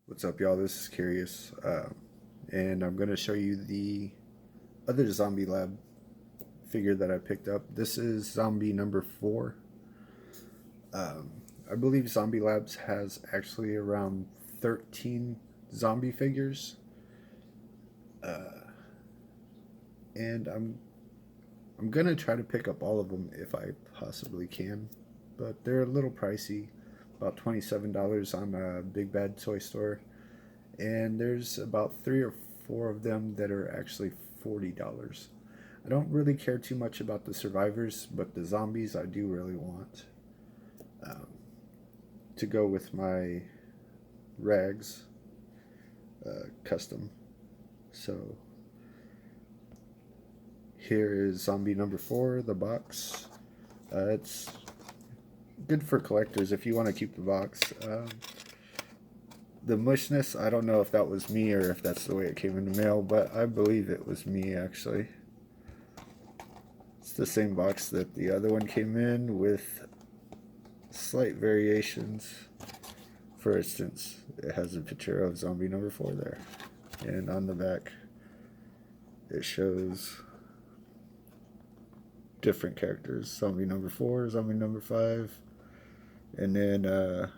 What's up, y'all? This is Curious, and I'm going to show you the other Zombie Lab figure that I picked up. This is zombie number 4. I believe Zombie Labs has actually around 13 zombie figures, and I'm going to try to pick up all of them if I possibly can, but they're a little pricey, about $27 on a Big Bad Toy Store. And there's about 3 or 4 of them that are actually $40. I don't really care too much about the survivors, but the zombies I do really want um, to go with my rags custom. So here is zombie number 4, the box. It's good for collectors if you want to keep the box. The mushness, I don't know if that was me or if that's the way it came in the mail, but I believe it was me actually. It's the same box that the other one came in with slight variations. For instance, it has a picture of zombie number 4 there. And on the back, it shows different characters. Zombie number 4, zombie number 5, and then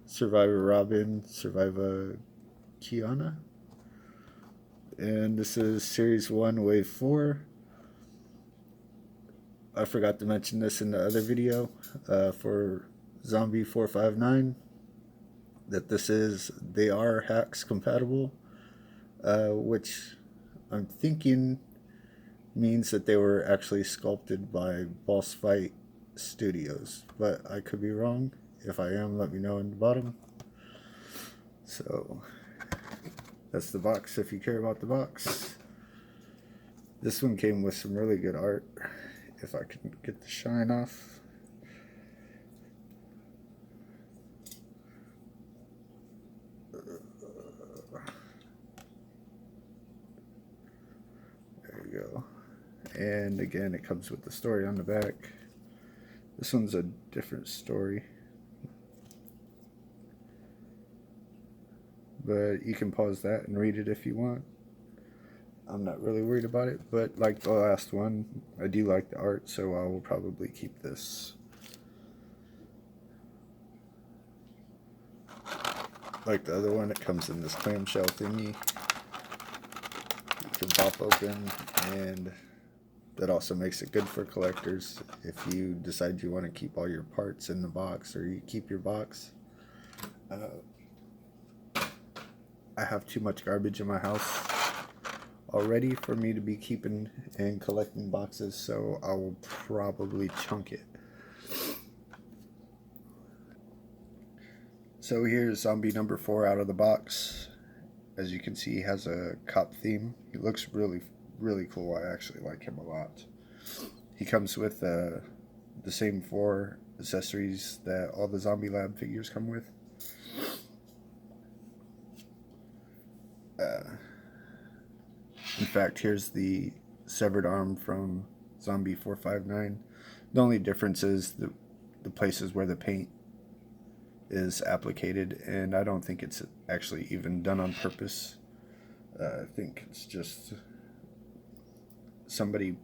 Survivor Robin, Survivor Kiana. And this is Series 1, Wave 4. I forgot to mention this in the other video for Zombie 459, that they are hacks compatible, which I'm thinking means that they were actually sculpted by Boss Fight Studios, but I could be wrong. If I am, let me know in the bottom. So that's the box if you care about the box. This one came with some really good art, if I can get the shine off. There you go. And again, it comes with the story on the back. This one's a different story, but you can pause that and read it if you want. I'm not really worried about it, but like the last one, I do like the art, so I will probably keep this. Like the other one, it comes in this clamshell thingy. You can pop open, and that also makes it good for collectors if you decide you want to keep all your parts in the box, or you keep your box. I have too much garbage in my house already for me to be keeping and collecting boxes, so I will probably chunk it. So here's zombie number 4 out of the box. As you can see, he has a cop theme. He looks really, really cool. I actually like him a lot. He comes with the same 4 accessories that all the Zombie Lab figures come with. In fact, here's the severed arm from Zombie 459. The only difference is the places where the paint is applicated, and I don't think it's actually even done on purpose. I think it's just somebody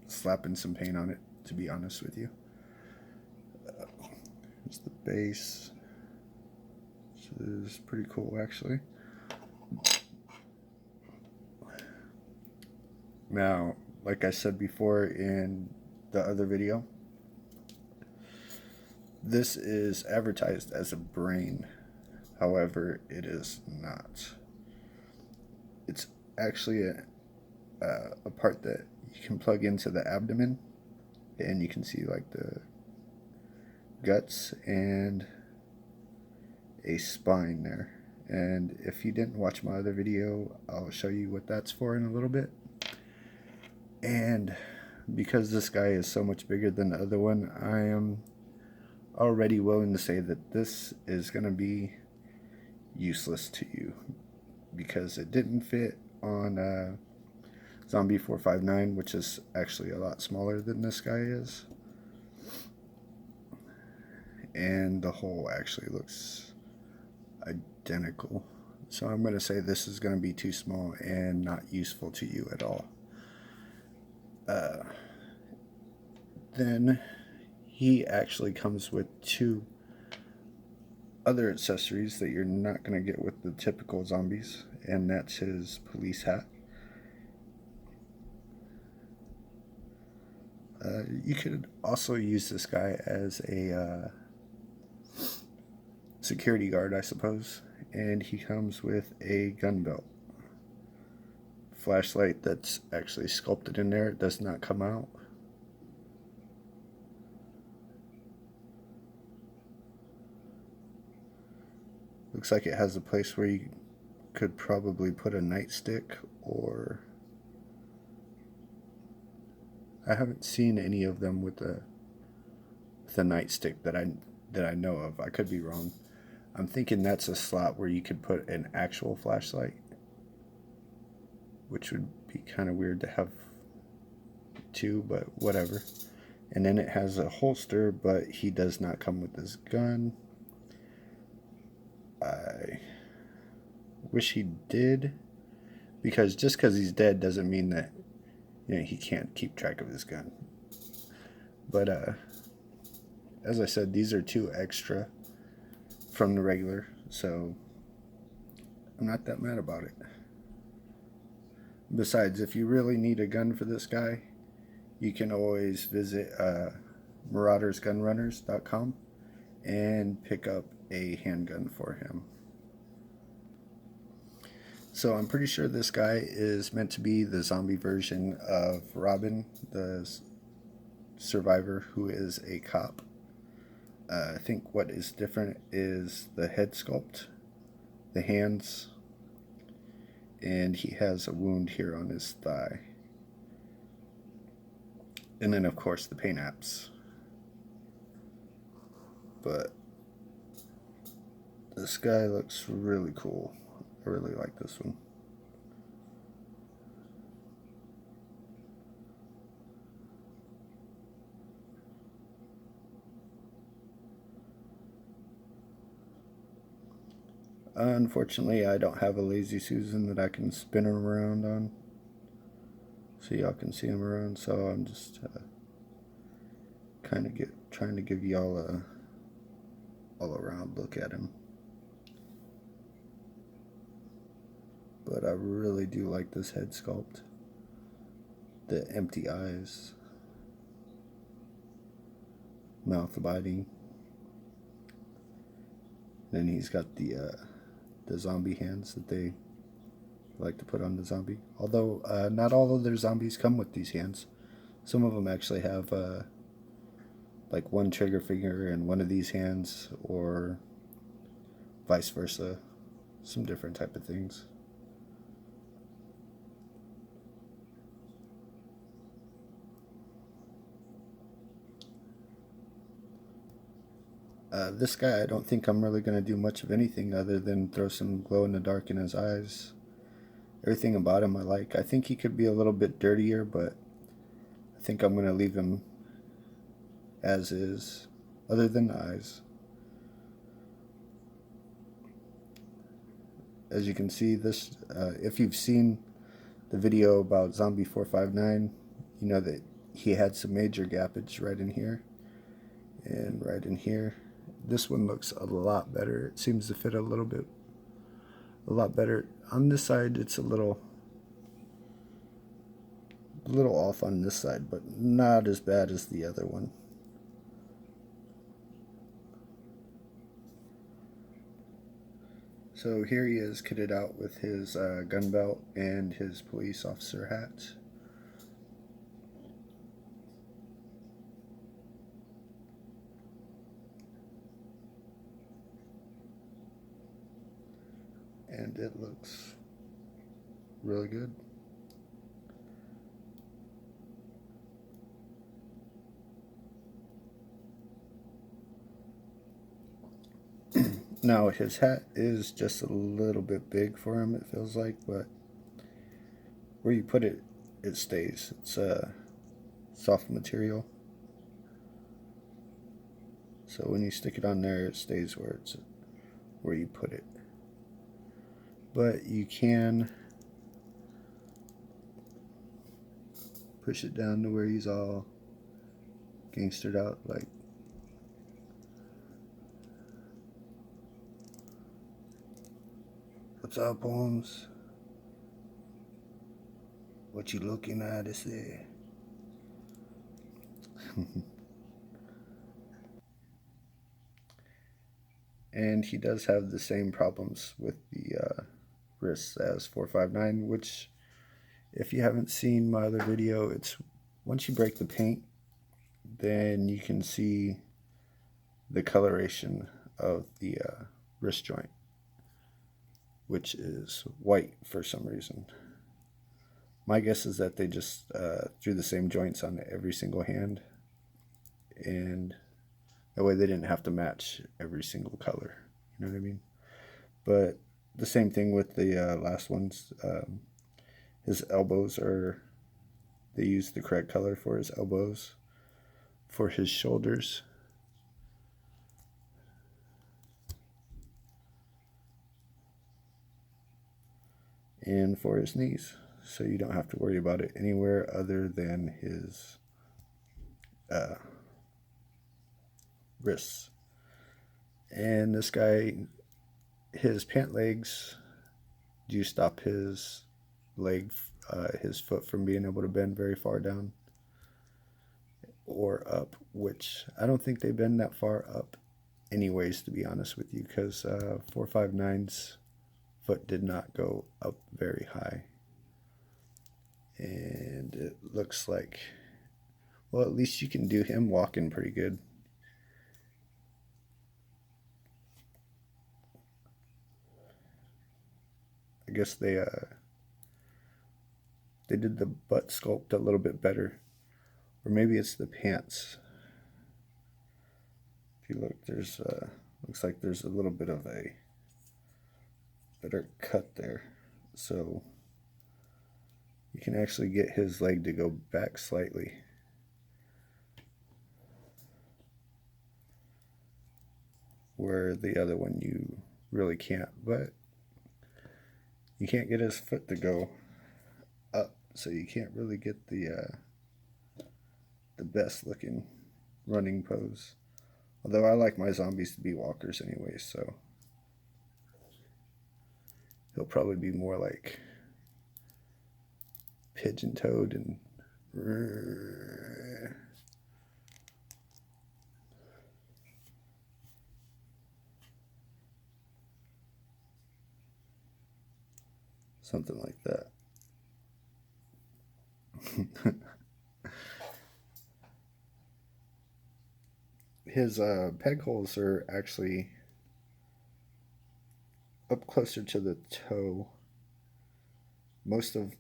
slapping some paint on it, to be honest with you. Here's the base. This is pretty cool, actually. Now, like I said before in the other video, this is advertised as a brain. However, it is not. It's actually a part that you can plug into the abdomen, and you can see like the guts and a spine there. And if you didn't watch my other video, I'll show you what that's for in a little bit. And because this guy is so much bigger than the other one, I am already willing to say that this is going to be useless to you, because it didn't fit on Zombie 459, which is actually a lot smaller than this guy is. And the hole actually looks identical. So I'm going to say this is going to be too small and not useful to you at all. Then he actually comes with two other accessories that you're not going to get with the typical zombies, and that's his police hat. You could also use this guy as a security guard, I suppose, and he comes with a gun belt. Flashlight that's actually sculpted in there. It does not come out. Looks like it has a place where you could probably put a nightstick, or I haven't seen any of them with the nightstick that I know of. I could be wrong. I'm thinking that's a slot where you could put an actual flashlight, which would be kind of weird to have two, but whatever. And then it has a holster, but he does not come with his gun. I wish he did, because just because he's dead doesn't mean that, you know, he can't keep track of his gun. But as I said, these are two extra from the regular, so I'm not that mad about it. Besides, if you really need a gun for this guy, you can always visit maraudersgunrunners.com and pick up a handgun for him. So I'm pretty sure this guy is meant to be the zombie version of Robin, the survivor who is a cop. I think what is different is the head sculpt, the hands, and he has a wound here on his thigh. And then, of course, the paint apps. But this guy looks really cool. I really like this one. Unfortunately, I don't have a Lazy Susan that I can spin him around on, so y'all can see him around. So I'm just kind of trying to give y'all a all-around look at him. But I really do like this head sculpt. The empty eyes, mouth biting. Then he's got the zombie hands that they like to put on the zombie. Although not all of their zombies come with these hands. Some of them actually have like one trigger finger in one of these hands, or vice versa. Some different type of things. This guy, I don't think I'm really going to do much of anything other than throw some glow in the dark in his eyes. Everything about him I like. I think he could be a little bit dirtier, but I think I'm going to leave him as is, other than the eyes. As you can see, this, if you've seen the video about Zombie 459, you know that he had some major gappage right in here and right in here. This one looks a lot better. It seems to fit a lot better. On this side, it's a little off on this side, but not as bad as the other one. So here he is kitted out with his gun belt and his police officer hat. And it looks really good. Now his hat is just a little bit big for him, it feels like, but where you put it, it stays. It's a soft material, so when you stick it on there, it stays where you put it. but you can push it down to where he's all gangstered out, like, "What's up, Holmes? What you looking at is there?" And he does have the same problems with the wrists as 459, which, if you haven't seen my other video, it's once you break the paint, then you can see the coloration of the wrist joint, which is white for some reason. My guess is that they just threw the same joints on every single hand, and that way they didn't have to match every single color. You know what I mean? But the same thing with the last ones. His elbows are, they used the correct color for his elbows. For his shoulders, and for his knees. So you don't have to worry about it anywhere other than his wrists. And this guy, his pant legs do stop his his foot from being able to bend very far down or up, which I don't think they bend that far up anyways, to be honest with you, because 459's foot did not go up very high. And it looks like, well, at least you can do him walking pretty good. I guess they did the butt sculpt a little bit better, or maybe it's the pants. If you look, there's looks like there's a little bit of a better cut there, so you can actually get his leg to go back slightly. Where the other one you really can't, but you can't get his foot to go up, so you can't really get the best looking running pose. Although I like my zombies to be walkers anyway, so he'll probably be more like pigeon-toed and something like that. His peg holes are actually up closer to the toe. Most of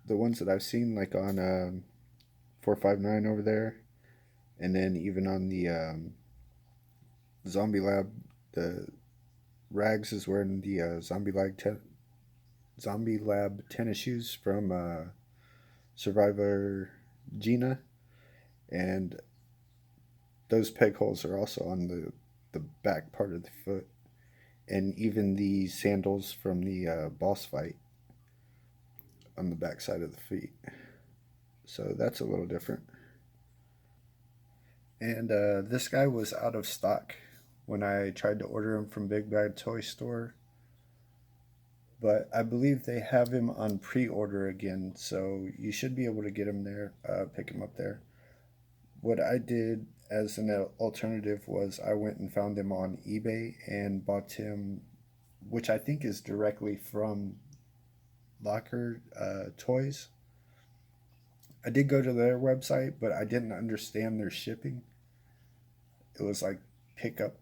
the ones that I've seen, like on 459 over there, and then even on the Zombie Lab, the Rags is wearing the Zombie Lab tennis shoes from Survivor Gina, and those peg holes are also on the back part of the foot, and even the sandals from the boss fight on the back side of the feet. So that's a little different. And this guy was out of stock when I tried to order him from Big Bad Toy Store, but I believe they have him on pre-order again, so you should be able to get him there, pick him up there. What I did as an alternative was I went and found him on eBay and bought him, which I think is directly from Locker Toys. I did go to their website, but I didn't understand their shipping. It was like pick up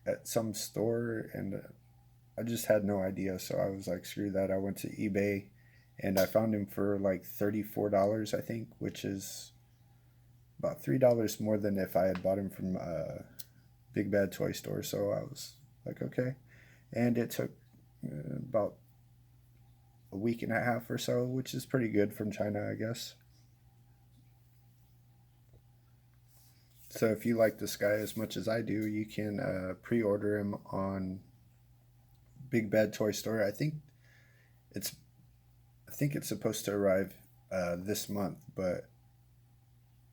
at some store, and I just had no idea. So I was like, screw that. I went to eBay and I found him for like $34, I think, which is about $3 more than if I had bought him from Big Bad Toy Store. So I was like, okay. And it took about a week and a half or so, which is pretty good from China, I guess. So if you like this guy as much as I do, you can pre-order him on Big Bad Toy Store. It's I think it's supposed to arrive this month, but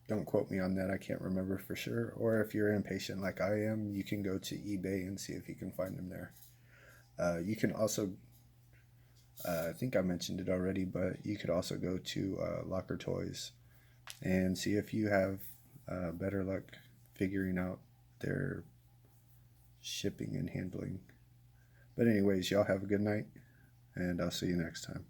don't quote me on that. I can't remember for sure. Or if you're impatient like I am, you can go to eBay and see if you can find them there. You can also, I think I mentioned it already, but you could also go to Locker Toys and see if you have better luck figuring out their shipping and handling. But anyways, y'all have a good night, and I'll see you next time.